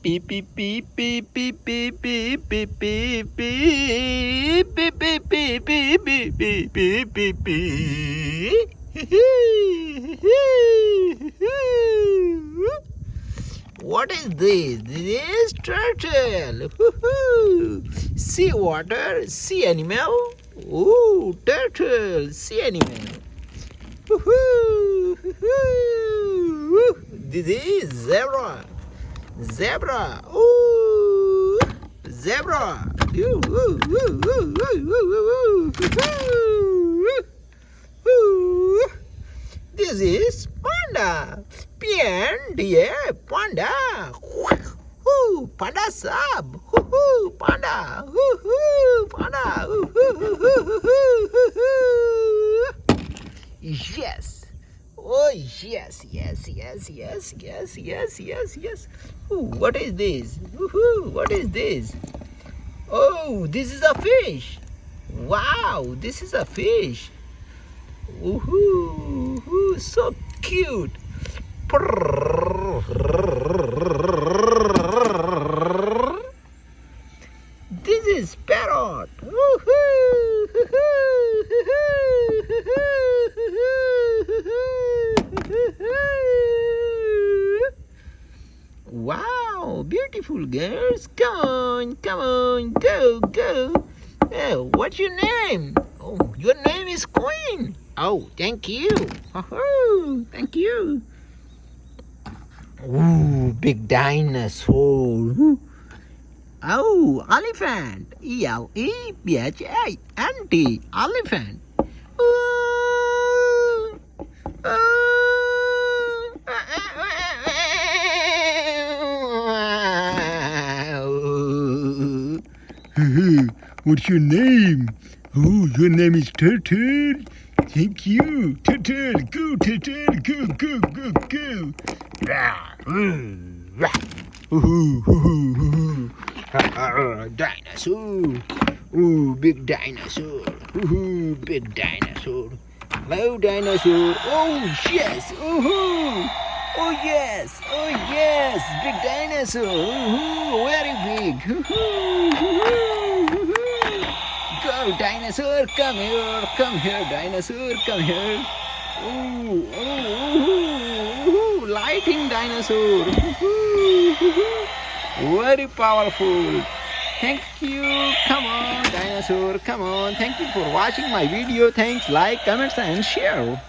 Beep beep beep beep beep beep beep beep beep beep beep beep beep beep beep beep beep beep. What is this? This is turtle. Sea water, sea animal. Ooh, turtle, sea animal. This is zebra. Zebra. Ooh. Zebra. Ooh, ooh, ooh, ooh, ooh, ooh, ooh. This is panda. Panda. Panda. Ooh, panda sab. Ooh, panda. Ooh, panda. Yes. Oh yes, yes, yes, yes, yes, yes, yes, yes. Ooh, what is this? Woohoo! What is this? Oh, this is a fish. Wow, this is a fish. Woohoo! Woohoo, so cute. This is Parrot. Wow, beautiful girls. Come on, go, go. Oh, what's your name? Oh, your name is Queen. Oh, thank you. Oh, thank you. Ooh, big dinosaur. Oh, elephant. Elephant. Elephant. Ooh. What's your name? Oh, your name is Turtle. Thank you. Turtle, go, Turtle, go, go, go, go. Dinosaur. Ooh, big dinosaur. Ooh, big dinosaur. Hello, dinosaur. Oh, yes. Ooh. Oh, yes. Oh, yes. Big dinosaur. Ooh, very big. Go, dinosaur. Come here. Come here, dinosaur. Come here. Ooh, lighting dinosaur. Very powerful. Thank you. Come on, dinosaur. Come on. Thank you for watching my video. Thanks. Like, comments, and share.